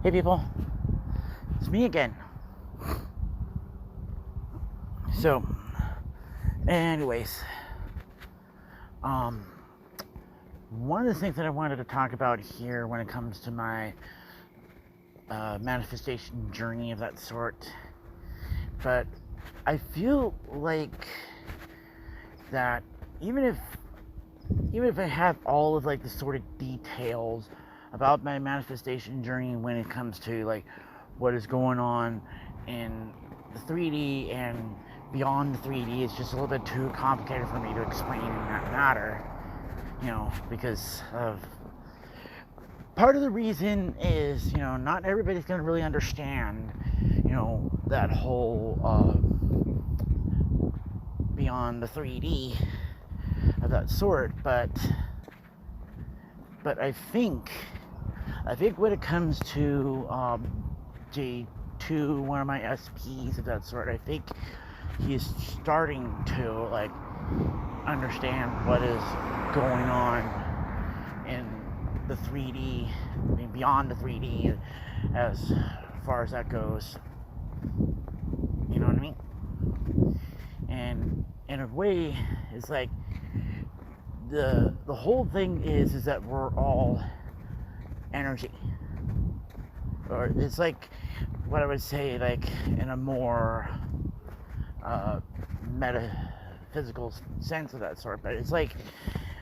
Hey people, it's me again. So, anyways, one of the things that I wanted to talk about here when it comes to my manifestation journey of that sort, but I feel like that even if I have all of like the sort of details about my manifestation journey when it comes to like what is going on in the 3D and beyond the 3D, it's just a little bit too complicated for me to explain in that matter, because of part of the reason is, not everybody's going to really understand, that whole beyond the 3D of that sort, but I think when it comes to J2, one of my SPs of that sort, I think he's starting to like understand what is going on in the 3D, I mean beyond the 3D, as far as that goes. You know what I mean? And in a way, it's like the whole thing is that we're all energy, or it's like what I would say, like in a more metaphysical sense of that sort. But it's like,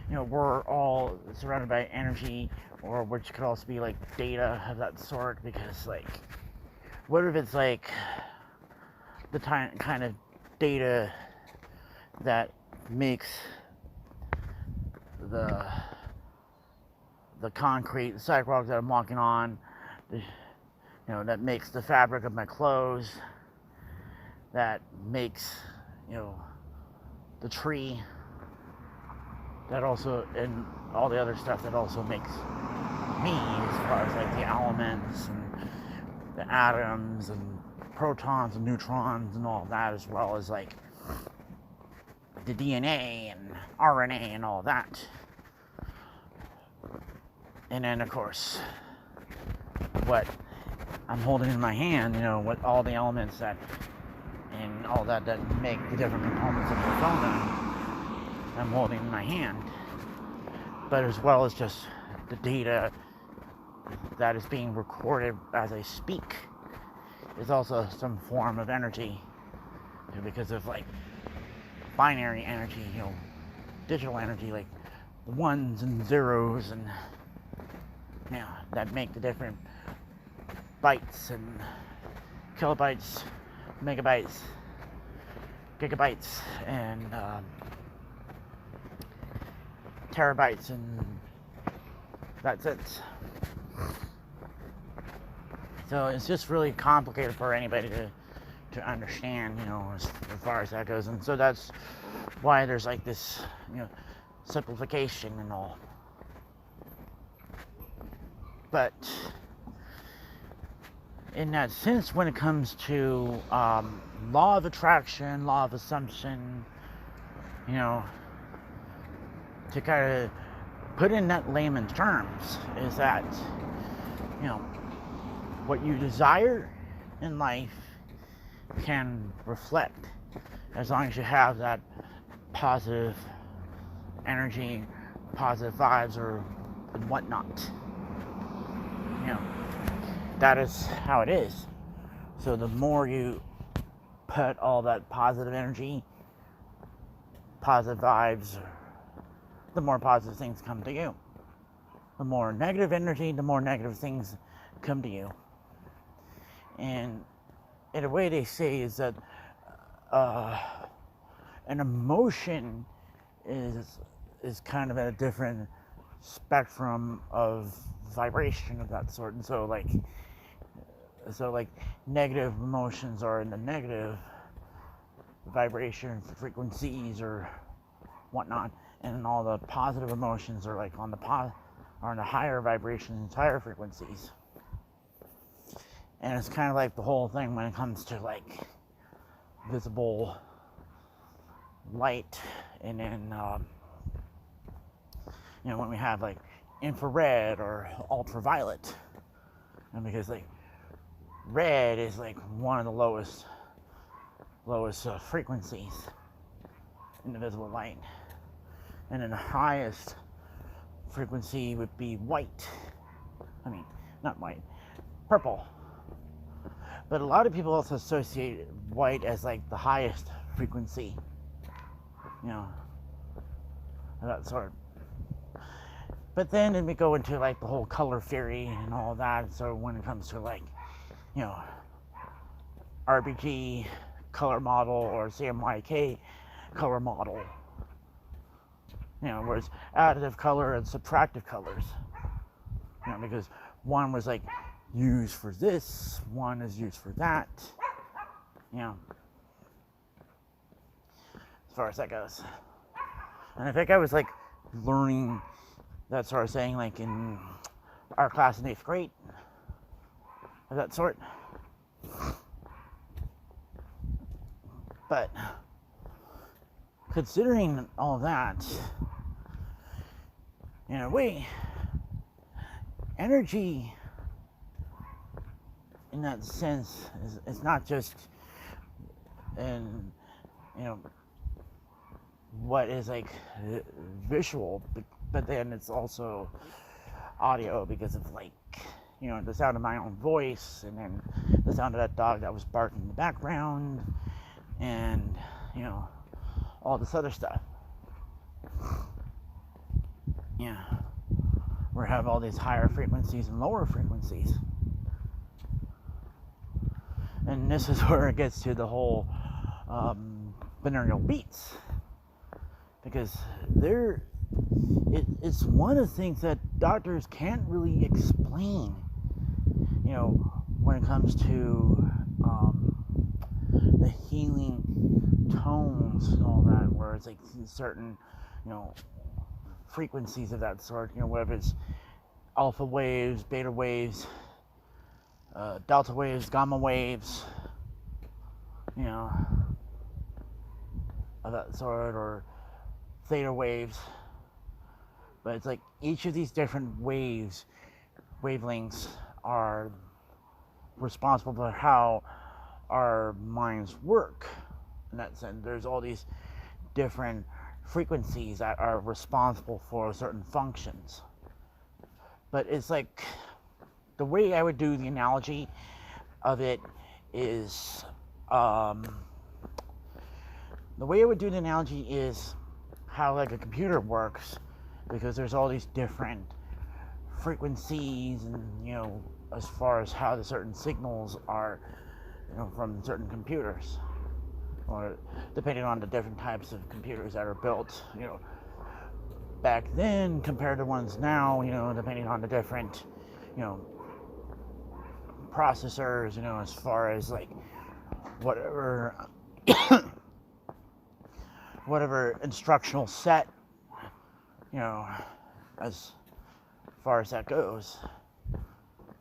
we're all surrounded by energy, or which could also be like data of that sort, because like what if it's like the kind of data that makes the concrete, the sidewalk that I'm walking on, that makes the fabric of my clothes, that makes, the tree, that also, and all the other stuff that also makes me, as far as like the elements and the atoms and protons and neutrons and all that, as well as like the DNA and RNA and all that. And then, of course, what I'm holding in my hand, what all the elements that and all that make the different components of the phone I'm holding in my hand. But as well as just the data that is being recorded as I speak is also some form of energy, because of like binary energy, digital energy, like the ones and zeros, and that make the different bytes and kilobytes, megabytes, gigabytes, and terabytes, and that's it. So it's just really complicated for anybody to understand, as far as that goes. And so that's why there's like this, simplification and all. But in that sense, when it comes to law of attraction, law of assumption, to kind of put in that layman's terms, is that, what you desire in life can reflect, as long as you have that positive energy, positive vibes, or whatnot. That is how it is. So the more you put all that positive energy, positive vibes, the more positive things come to you. The more negative energy, the more negative things come to you. And in a way, they say is that an emotion is kind of at a different spectrum of vibration of that sort. And so like negative emotions are in the negative vibration frequencies or whatnot, and all the positive emotions are like on the higher vibrations, higher frequencies. And it's kind of like the whole thing when it comes to like visible light, and then when we have like infrared or ultraviolet, And because like red is like one of the lowest frequencies in the visible light, and then the highest frequency would be white. I mean, not white, purple. But a lot of people also associate white as like the highest frequency, you know, that sort. But then we go into like the whole color theory and all that. So when it comes to like, you know, RGB color model or CMYK color model, you know, whereas additive color and subtractive colors, you know, because one was like used for this, one is used for that, you know, as far as that goes. And I think I was like learning that sort of thing like in our class in 8th grade, of that sort. But considering all that, in a way, energy in that sense is not just in, you know, what is like visual, but then it's also audio because of like, you know, the sound of my own voice, and then the sound of that dog that was barking in the background, and, you know, all this other stuff. Yeah, we have all these higher frequencies and lower frequencies, and this is where it gets to the whole binaural beats, because it's one of the things that doctors can't really explain, you know, when it comes to the healing tones and all that, where it's like certain, you know, frequencies of that sort, you know, whether it's alpha waves, beta waves, delta waves, gamma waves, you know, of that sort, or theta waves. But it's like each of these different wavelengths are responsible for how our minds work. In that sense, there's all these different frequencies that are responsible for certain functions. But it's like, the way I would do the analogy of it is, how like a computer works, because there's all these different frequencies, and, you know, as far as how the certain signals are, you know, from certain computers, or depending on the different types of computers that are built, you know, back then compared to ones now, you know, depending on the different, you know, processors, you know, as far as like whatever whatever instructional set, you know, as far as that goes,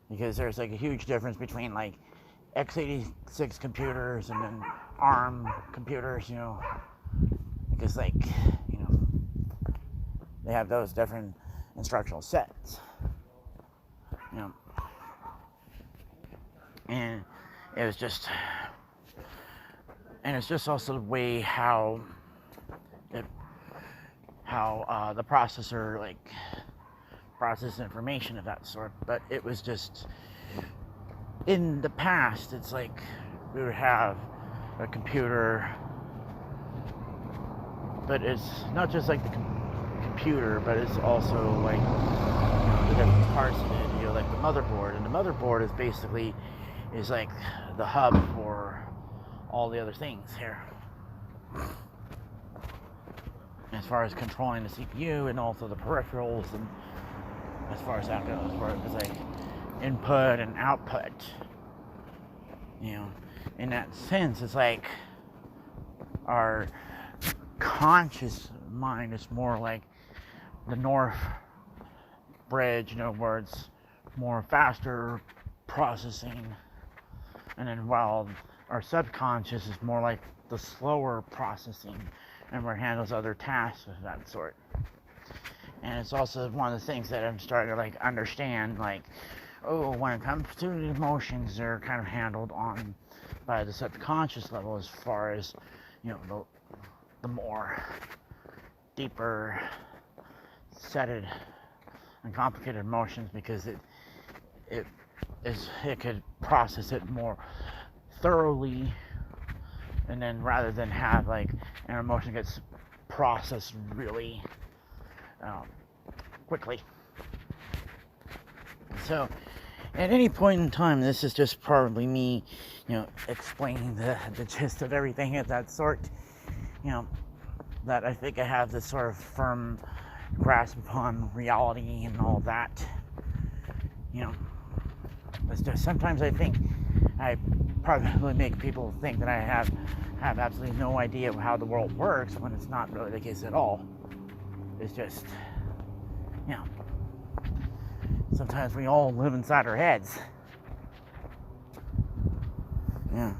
because there's like a huge difference between like x86 computers and then ARM computers, you know, because like, you know, they have those different instructional sets, you know, and it's just also the way how the processor like process information of that sort. But it was just, in the past, it's like we would have a computer, but it's not just like the computer, but it's also like, you know, the different parts of it, you know, like the motherboard. And the motherboard is basically like the hub for all the other things here, as far as controlling the CPU and also the peripherals, and as far as that goes, where it's like input and output, you know. In that sense, it's like our conscious mind is more like the north bridge, you know, where it's more faster processing, and then while our subconscious is more like the slower processing, and where it handles other tasks of that sort. And it's also one of the things that I'm starting to like understand, like oh, when it comes to the emotions, they're kind of handled on by the subconscious level, as far as, you know, the more deeper setted and complicated emotions, because it it could process it more thoroughly, and then rather than have like an emotion gets processed really um, quickly. So at any point in time, this is just probably me, explaining the gist of everything of that sort, that I think I have this sort of firm grasp upon reality and all that. It's just sometimes I think I probably make people think that I have absolutely no idea of how the world works, when it's not really the case at all. It's just, sometimes we all live inside our heads. Yeah.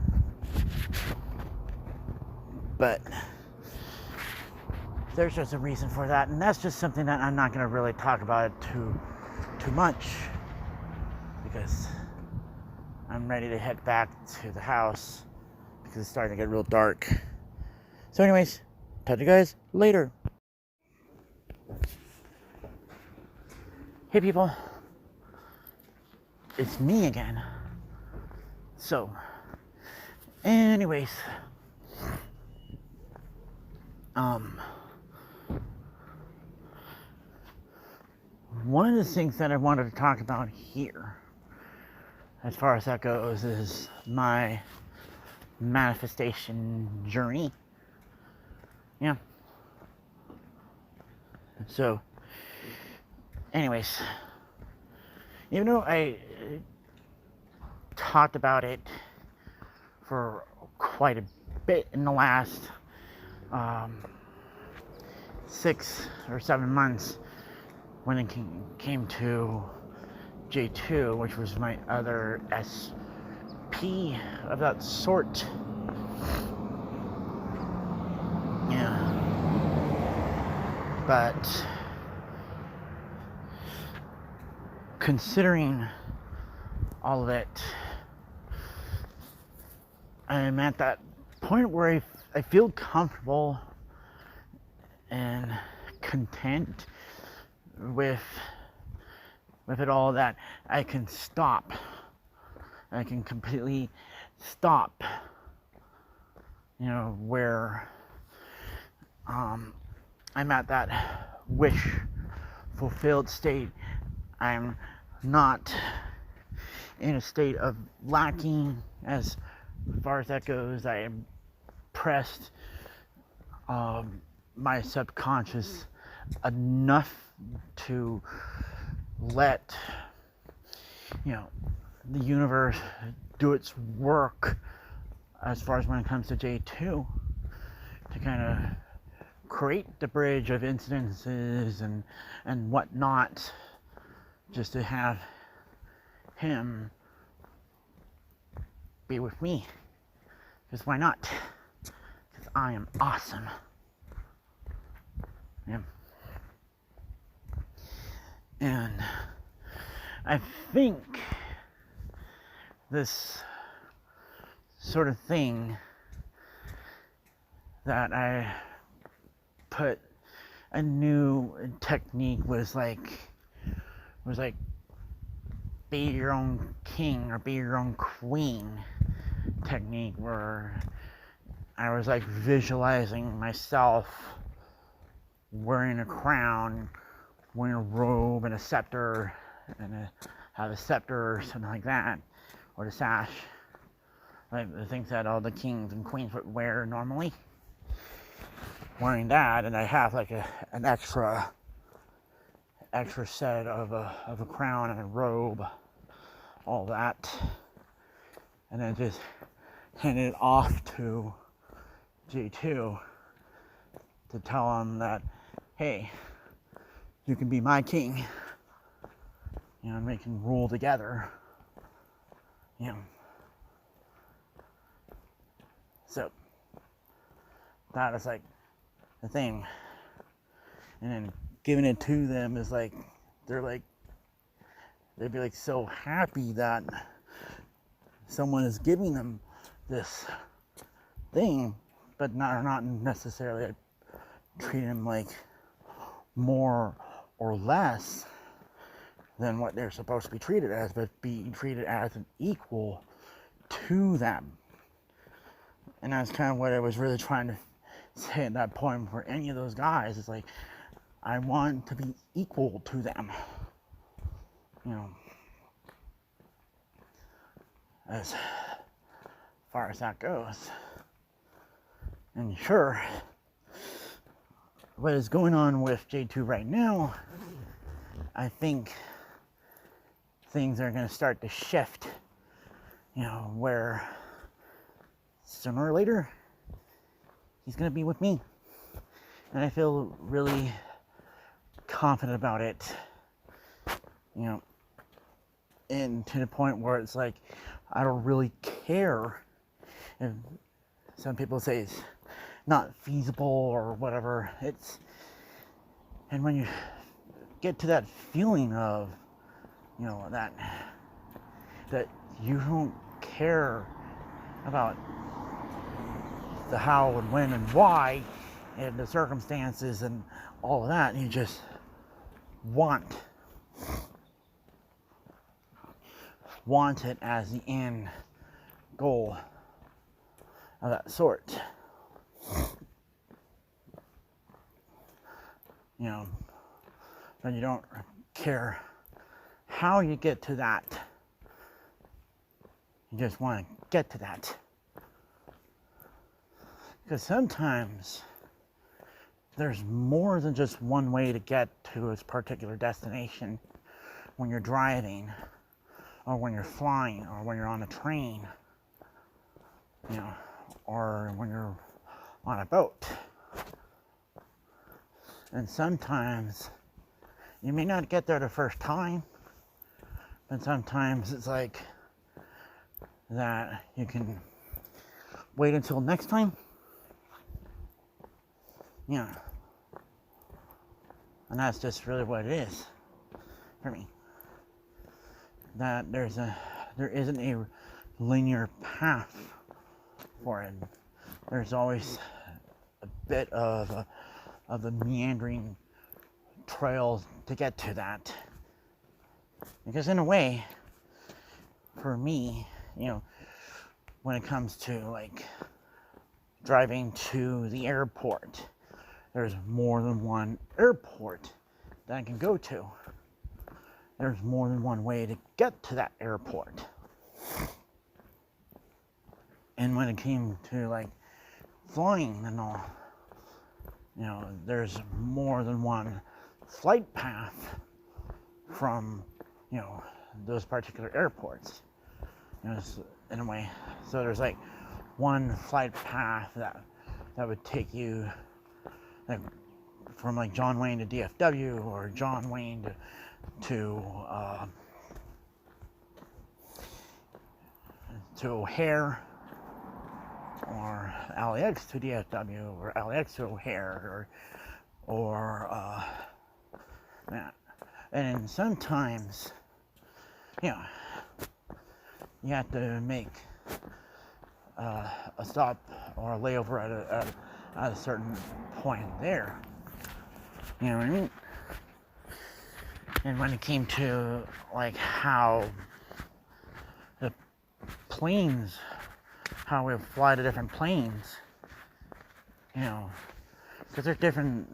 But there's just a reason for that, and that's just something that I'm not going to really talk about it too much, because I'm ready to head back to the house because it's starting to get real dark. So anyways, talk to you guys later. Hey people, it's me again. So anyways, one of the things that I wanted to talk about here, as far as that goes, is my manifestation journey. Yeah. So anyways, even though I talked about it for quite a bit in the last 6 or 7 months, when it came to J2, which was my other SP of that sort. Yeah. But considering all of it, I'm at that point where I feel comfortable and content with it all, that I can stop. I can completely stop, where I'm at that wish fulfilled state. I'm not in a state of lacking as far as that goes. I impressed my subconscious enough to let the universe do its work, as far as when it comes to J2, to kind of create the bridge of incidences and whatnot, just to have him be with me. Because why not? Because I am awesome. Yeah. And I think this sort of thing that I put a new technique was like be your own king or be your own queen technique, where I was like visualizing myself wearing a crown, wearing a robe and a scepter, and have a scepter or something like that, or the sash, like the things that all the kings and queens would wear normally. Wearing that, and I have like an extra set of a crown and a robe, all that, and then just hand it off to J2 to tell him that, hey, you can be my king, and we can rule together. So that is like the thing. And then giving it to them is like, they're like they'd be like so happy that someone is giving them this thing, but not necessarily treating them like more or less than what they're supposed to be treated as, but being treated as an equal to them. And that's kind of what I was really trying to say at that point for any of those guys. It's like, I want to be equal to them, you know, as far as that goes. And sure, what is going on with J2 right now, I think things are going to start to shift, you know, where sooner or later he's going to be with me. And I feel really confident about it, you know, and to the point where it's like, I don't really care if some people say it's not feasible or whatever. And when you get to that feeling of, you know, that you don't care about the how and when and why and the circumstances and all of that, and you just want it as the end goal of that sort. You know, but you don't care how you get to that. You just want to get to that. Because sometimes there's more than just one way to get to a particular destination when you're driving, or when you're flying, or when you're on a train, you know, or when you're on a boat. And sometimes you may not get there the first time, but sometimes it's like that you can wait until next time. Yeah. And that's just really what it is for me. That there isn't a linear path for it. There's always a bit of the meandering trails to get to that. Because in a way, for me, you know, when it comes to like driving to the airport, there's more than one airport that I can go to. There's more than one way to get to that airport. And when it came to like flying and all, you know, there's more than one flight path from, you know, those particular airports. You know, in a way. So there's like one flight path that would take you like from like John Wayne to DFW, or John Wayne to O'Hare, or LAX to DFW, or LAX to O'Hare, or that. And then sometimes, you know, you have to make a stop or a layover at a certain point there. You know what I mean? And when it came to like how the planes, how we fly to different planes, you know, because there's different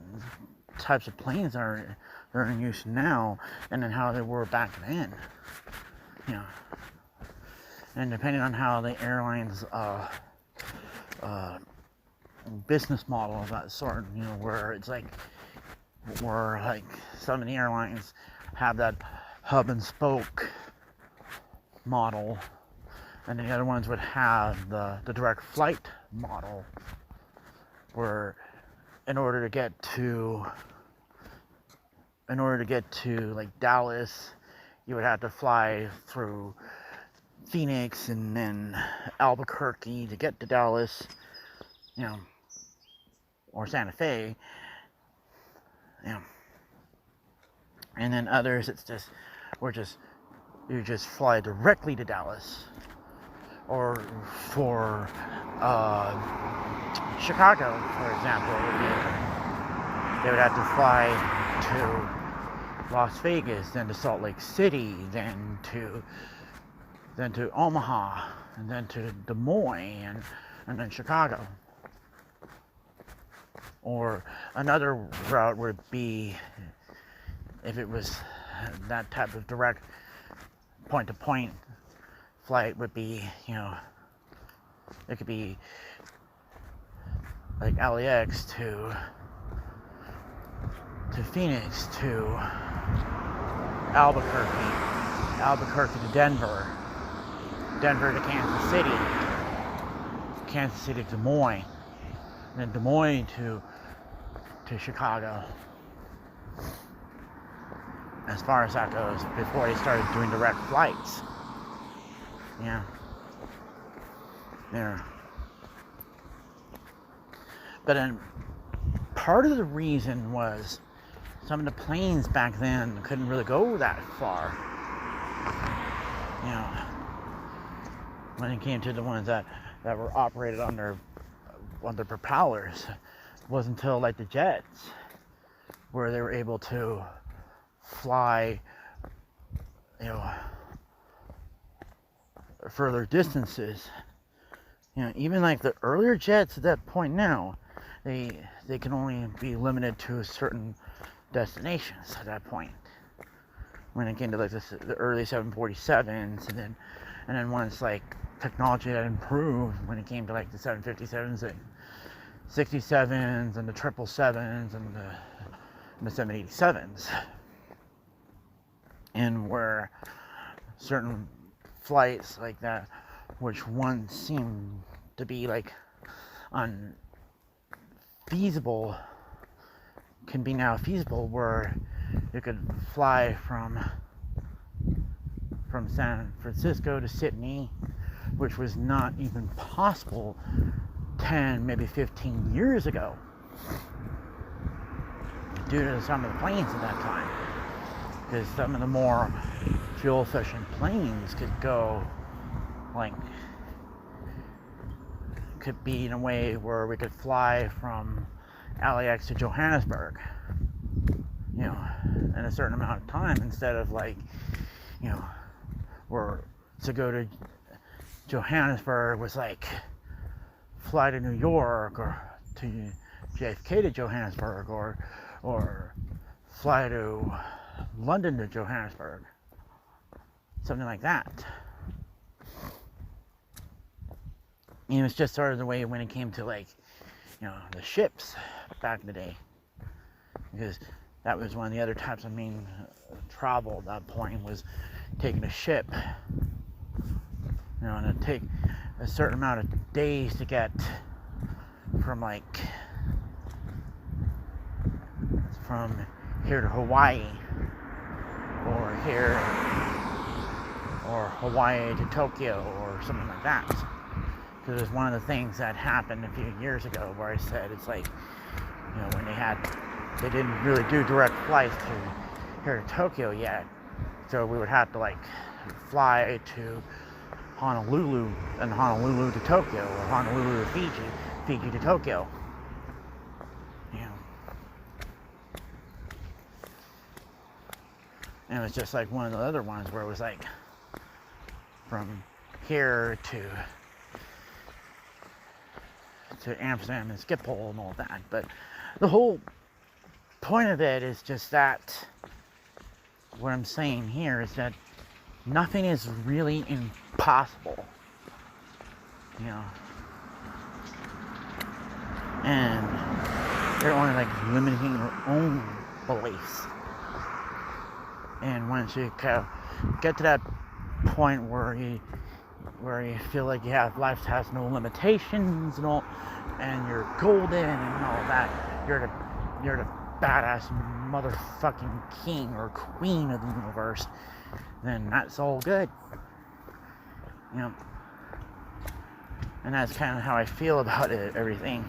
types of planes that are in use now, and then how they were back then, you know. And depending on how the airlines business model of that sort, you know, where some of the airlines have that hub and spoke model, and the other ones would have the direct flight model, where in order to get to like Dallas, you would have to fly through Phoenix and then Albuquerque to get to Dallas, you know, or Santa Fe, you know. And then others, we're just you just fly directly to Dallas. Or for Chicago, for example, they would have to fly to Las Vegas, then to Salt Lake City, then to Omaha, and then to Des Moines, and then Chicago. Or another route would be, if it was that type of direct point-to-point flight, would be, it could be like LAX to Phoenix, to Albuquerque to Denver to Kansas City to Des Moines, and then Des Moines to Chicago. As far as that goes, before they started doing direct flights. Yeah. There. But then part of the reason was some of the planes back then couldn't really go that far. When it came to the ones that were operated on their propellers, it wasn't until like the jets where they were able to fly, further distances. Even like the earlier jets at that point now, they can only be limited to certain destinations at that point. When it came to like the early 747s, and then once like technology had improved, when it came to like the 757s and 67s and the 777s and the 787s, and where certain flights like that, which once seemed to be like unfeasible, can be now feasible, where you could fly from San Francisco to Sydney, which was not even possible 10, maybe 15 years ago, due to some of the planes at that time. Because some of the more fuel efficient planes could be in a way where we could fly from LAX to Johannesburg, in a certain amount of time, instead of where to go to Johannesburg was like fly to New York, or to JFK to Johannesburg, or fly to London to Johannesburg, something like that. It was just sort of the way when it came to the ships back in the day, because that was one of the other types of main travel at that point, was taking a ship, and it'd take a certain amount of days to get from here to Hawaii, or Hawaii to Tokyo, or something like that. Because it was one of the things that happened a few years ago, where I said it's like, when they didn't really do direct flights to here to Tokyo yet, so we would have to fly to Honolulu, and Honolulu to Tokyo, or Honolulu to Fiji to Tokyo. And it was just like one of the other ones where it was like from here to Amsterdam and Schiphol and all that. But the whole point of it is just that, what I'm saying here is that nothing is really impossible, and they're only limiting your own beliefs. And once you get to that point where you feel like life has no limitations and all, and you're golden and all that, you're the badass motherfucking king or queen of the universe, then that's all good. And that's kind of how I feel about everything.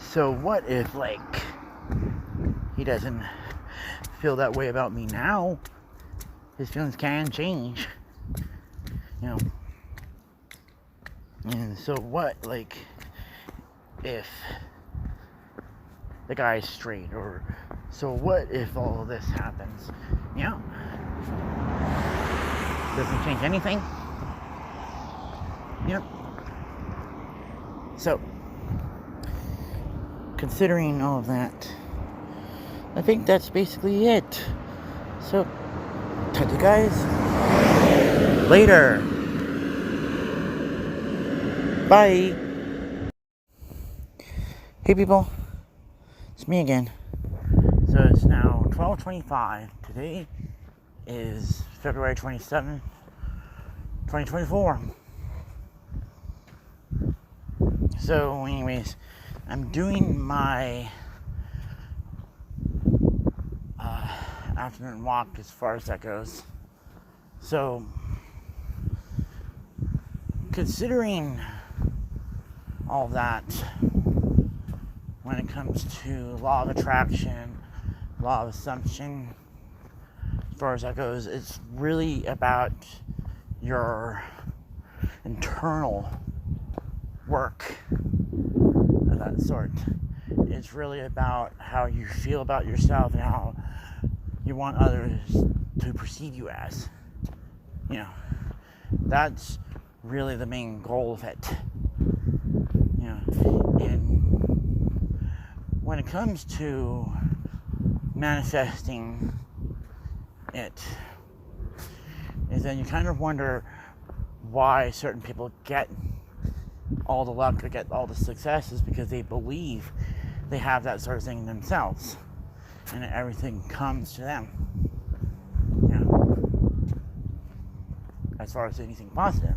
So what if he doesn't feel that way about me now. His feelings can change, you know. And so what, like, if the guy's straight, or so what if all of this happens? You know, doesn't change anything. You know. So, considering all of that, I think that's basically it. So, talk to you guys later. Bye. Hey people, it's me again. So it's now 12:25. Today is February 27th, 2024. So anyways, I'm doing my afternoon walk as far as that goes. So considering all that, when it comes to law of attraction, law of assumption, as far as that goes, it's really about your internal work of that sort. It's really about how you feel about yourself and how you want others to perceive you as. You know, that's really the main goal of it. You know, and when it comes to manifesting it, is then you kind of wonder why certain people get all the luck or get all the successes, because they believe they have that sort of thing themselves and everything comes to them, you know, as far as anything positive.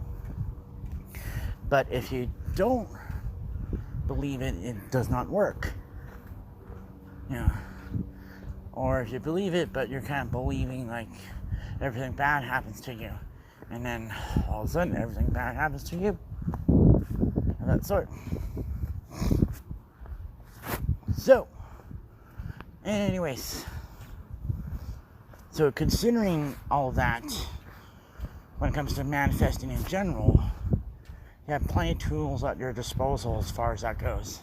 But if you don't believe it, it does not work, you know. Or if you believe it but you're kind of believing like everything bad happens to you, and then all of a sudden everything bad happens to you, of that sort. So anyways, so considering all that, when it comes to manifesting in general, you have plenty of tools at your disposal as far as that goes.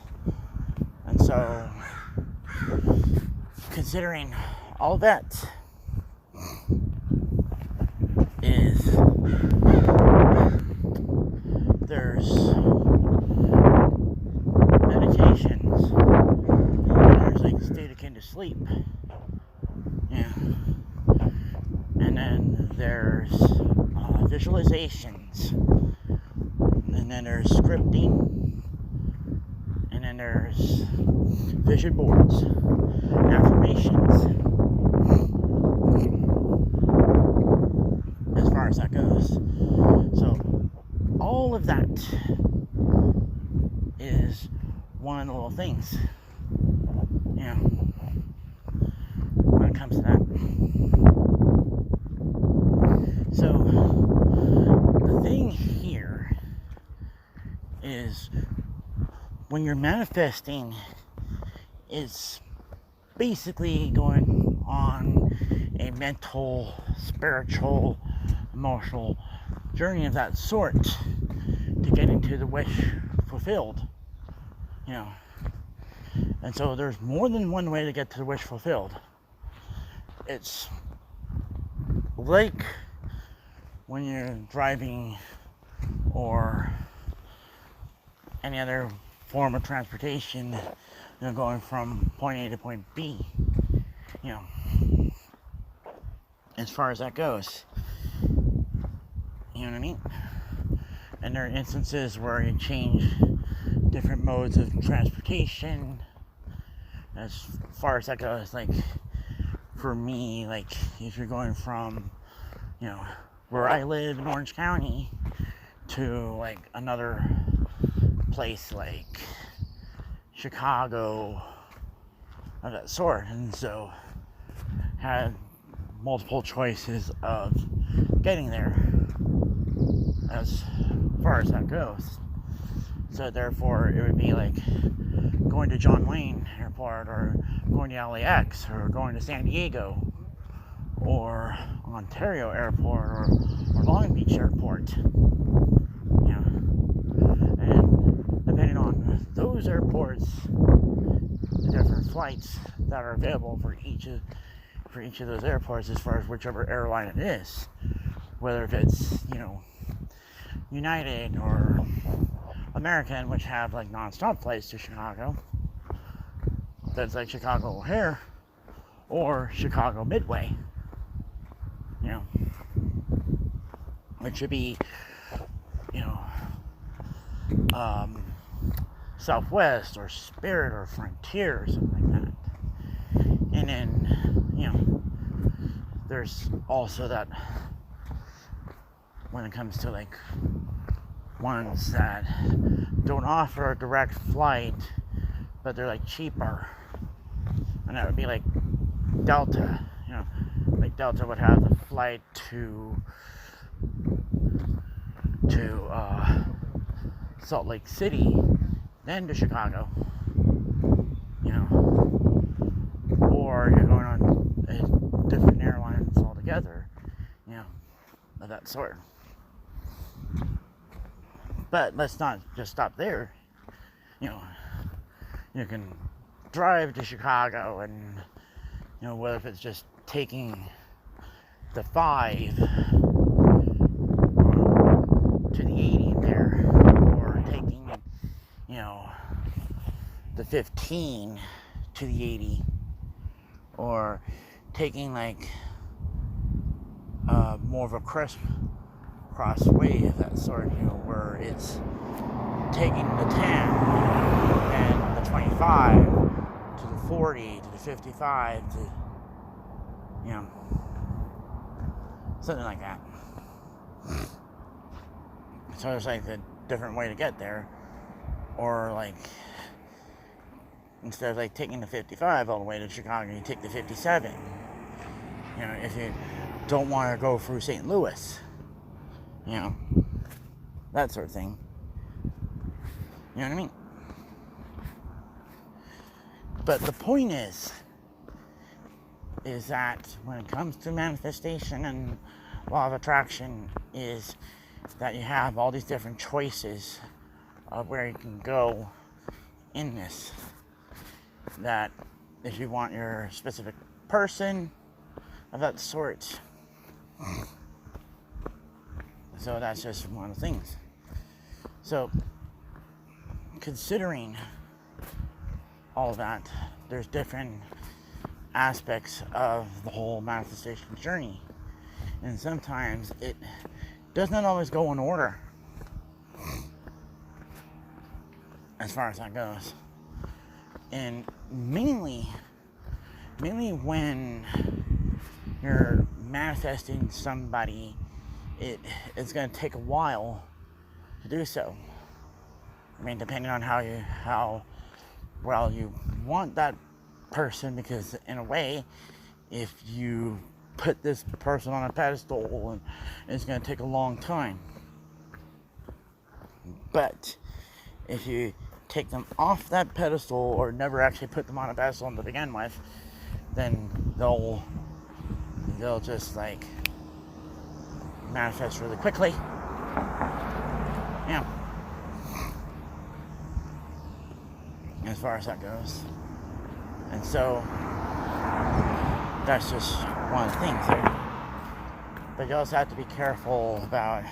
And so, considering all that, is there's meditations, there's like a state akin to sleep, yeah, and then there's visualizations, and then there's scripting, and then there's vision boards, affirmations, as far as that goes. So all of that is one of the little things, you know, when it comes to that. So the thing here is, when you're manifesting, it's basically going on a mental, spiritual, emotional journey of that sort to get into the wish fulfilled, you know. And so there's more than one way to get to the wish fulfilled. It's like when you're driving or any other form of transportation, you know, going from point A to point B, you know, as far as that goes, you know what I mean? And there are instances where you change different modes of transportation as far as that goes. Like for me, like if you're going from, you know, where I live in Orange County to like another place like Chicago, of that sort, and so had multiple choices of getting there as far as that goes. So therefore it would be like going to John Wayne Airport, or going to LAX, or going to San Diego, or Ontario Airport, or Long Beach Airport. And depending on those airports, the different flights that are available for each of those airports, as far as whichever airline it is, whether if it's United or American, which have like non-stop flights to Chicago, that's like Chicago O'Hare or Chicago Midway, which should be Southwest or Spirit or Frontier or something like that. And then there's also that when it comes to like ones that don't offer a direct flight, but they're like cheaper, and that would be like Delta. Like Delta would have the flight to Salt Lake City, then to Chicago, or you're going on a different airlines altogether, of that sort. But let's not just stop there. You can drive to Chicago, and whether if it's just taking the 5 to the 80 there, or taking the 15 to the 80, or taking like more of a crisscross wave, that sort, where it's taking the 10 and the 25 to the 40 to the 55 to something like that. So there's like a different way to get there, or like instead of like taking the 55 all the way to Chicago, you take the 57. If you don't want to go through St. Louis, that sort of thing. You know what I mean? But the point is that when it comes to manifestation and law of attraction, is that you have all these different choices of where you can go in this. That if you want your specific person of that sort. So that's just one of the things. So considering all of that, there's different aspects of the whole manifestation journey, and sometimes it does not always go in order as far as that goes. And mainly when you're manifesting somebody, it's going to take a while to do so. I mean, depending on how well you want that person, because in a way, if you put this person on a pedestal, and it's going to take a long time. But if you take them off that pedestal, or never actually put them on a pedestal to begin with, then they'll just like manifest really quickly. Yeah. As far as that goes. And so that's just one of the things there. But you also have to be careful about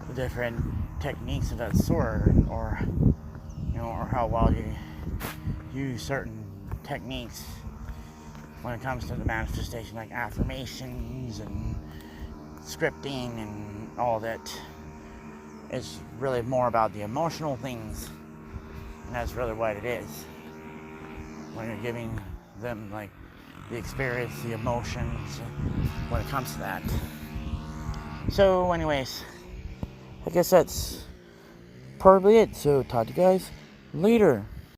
the different techniques of that sort, or how well you use certain techniques when it comes to the manifestation, like affirmations and scripting and all that. It's really more about the emotional things, and that's really what it is. When you're giving them like the experience, the emotions, when it comes to that. So anyways, I guess that's probably it. So talk to you guys later.